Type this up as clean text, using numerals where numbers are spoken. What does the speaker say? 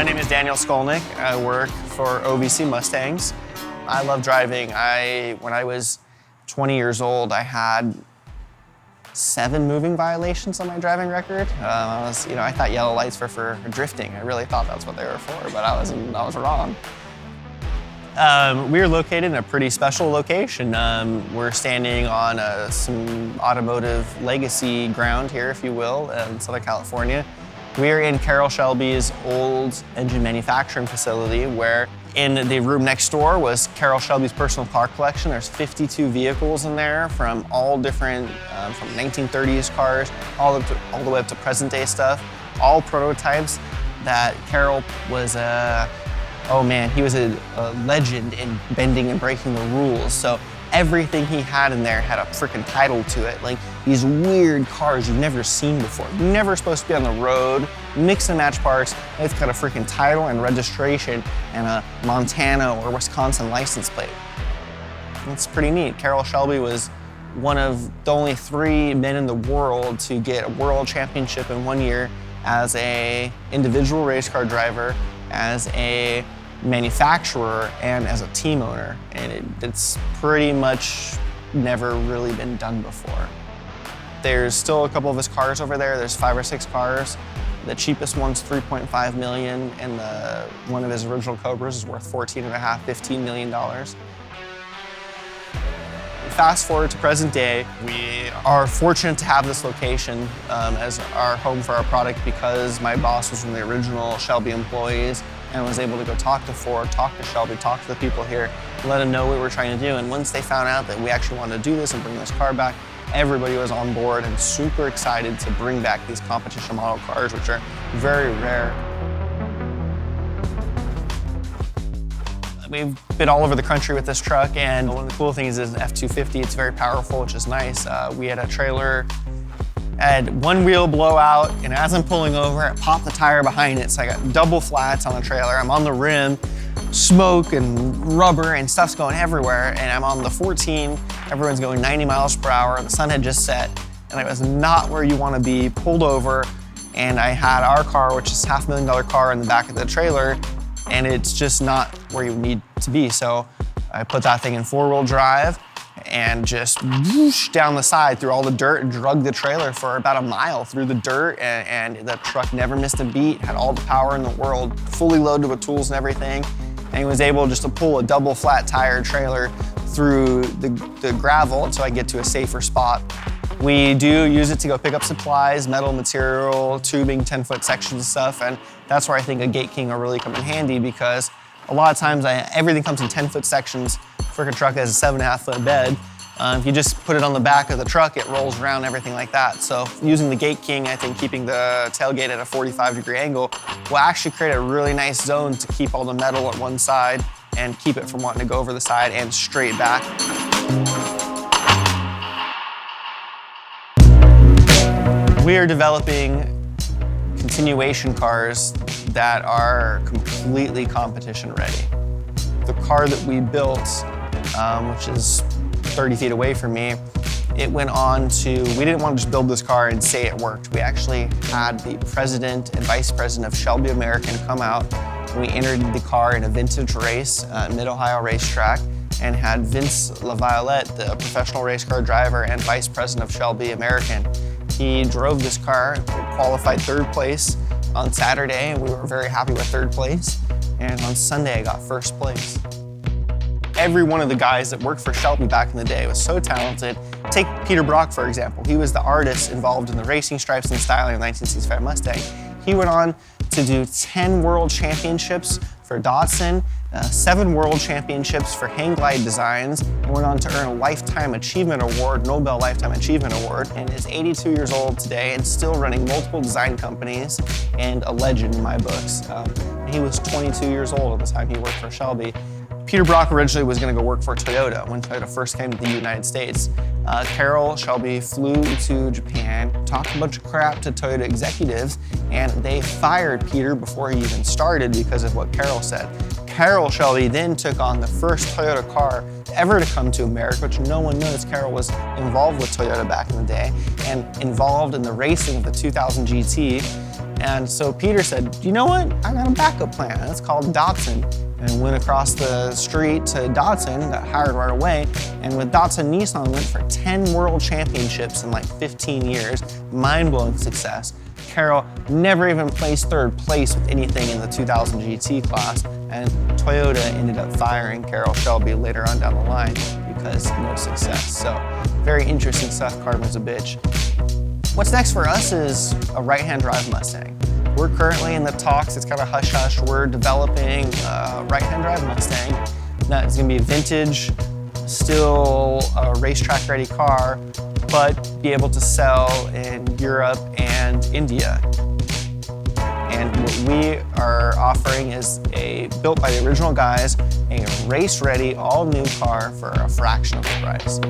My name is Daniel Skolnick. I work for OVC Mustangs. I love driving. When I was 20 years old, I had 7 moving violations on my driving record. I thought yellow lights were for drifting. I really thought that's what they were for, but I was wrong. We are located in a pretty special location. We're standing on some automotive legacy ground here, if you will, in Southern California. We're in Carroll Shelby's old engine manufacturing facility, where in the room next door was Carroll Shelby's personal car collection. There's 52 vehicles in there from all different, from 1930s cars all the way up to present day stuff, all prototypes that Carroll was he was a legend in bending and breaking the rules. So everything he had in there had a freaking title to it. Like these weird cars you've never seen before. You're never supposed to be on the road, mix and match parts. It's got a freaking title and registration and a Montana or Wisconsin license plate. It's pretty neat. Carroll Shelby was one of the only 3 men in the world to get a world championship in 1 year as an individual race car driver, as a manufacturer, and as a team owner. And it's pretty much never really been done before. There's still a couple of his cars over there. There's 5 or 6 cars. The cheapest one's $3.5 million, and one of his original Cobras is worth $14.5, $15 million. Fast forward to present day, we are fortunate to have this location as our home for our product because my boss was one of the original Shelby employees and was able to go talk to Ford, talk to Shelby, talk to the people here, let them know what we were trying to do. And once they found out that we actually wanted to do this and bring this car back, everybody was on board and super excited to bring back these competition model cars, which are very rare. We've been all over the country with this truck, and one of the cool things is an F-250. It's very powerful, which is nice. We had a trailer, had one wheel blow out, and as I'm pulling over, I popped the tire behind it, so I got double flats on the trailer. I'm on the rim, smoke and rubber and stuff's going everywhere, and I'm on the 14. Everyone's going 90 miles per hour. The sun had just set, and I was not where you want to be, pulled over, and I had our car, which is a $500,000 car, in the back of the trailer, and it's just not where you need to be. So I put that thing in 4-wheel drive and just whoosh down the side through all the dirt and drug the trailer for about a mile through the dirt, and the truck never missed a beat, had all the power in the world, fully loaded with tools and everything, and was able just to pull a double flat tire trailer through the gravel until I get to a safer spot. We do use it to go pick up supplies, metal material, tubing, 10-foot sections and stuff, and that's where I think a Gate King will really come in handy, because a lot of times everything comes in 10-foot sections. Frickin' truck has a 7.5-foot bed. If you just put it on the back of the truck, it rolls around, everything like that. So using the Gate King, I think keeping the tailgate at a 45-degree angle will actually create a really nice zone to keep all the metal at one side and keep it from wanting to go over the side and straight back. We are developing continuation cars that are completely competition ready. The car that we built, which is 30 feet away from me, it went on to, we didn't want to just build this car and say it worked. We actually had the president and vice president of Shelby American come out. We entered the car in a vintage race at Mid-Ohio racetrack and had Vince LaViolette, the professional race car driver and vice president of Shelby American. He drove this car, qualified 3rd place on Saturday, and we were very happy with 3rd place. And on Sunday, I got 1st place. Every one of the guys that worked for Shelby back in the day was so talented. Take Peter Brock, for example. He was the artist involved in the racing stripes and styling of the 1965 Mustang. He went on to do 10 world championships for Datsun, 7 world championships for hang glide designs, and went on to earn a Lifetime Achievement Award, Nobel Lifetime Achievement Award, and is 82 years old today and still running multiple design companies and a legend in my books. He was 22 years old at the time he worked for Shelby. Peter Brock originally was going to go work for Toyota when Toyota first came to the United States. Carroll Shelby flew to Japan, talked a bunch of crap to Toyota executives, and they fired Peter before he even started because of what Carroll said. Carroll Shelby then took on the first Toyota car ever to come to America, which no one knows. Carroll was involved with Toyota back in the day and involved in the racing of the 2000 GT. And so Peter said, you know what? I got a backup plan. It's called Datsun. And went across the street to Datsun, got hired right away. And with Datsun, Nissan went for 10 world championships in like 15 years. Mind-blowing success. Carroll never even placed third place with anything in the 2000 GT class. And Toyota ended up firing Carroll Shelby later on down the line because no success. So very interesting stuff, Carmen's a bitch. What's next for us is a right-hand drive Mustang. We're currently in the talks, it's kind of hush-hush, we're developing a right-hand drive Mustang. That's gonna be a vintage, still a racetrack-ready car, but be able to sell in Europe and India. And what we are offering is built by the original guys, a race-ready, all-new car for a fraction of the price.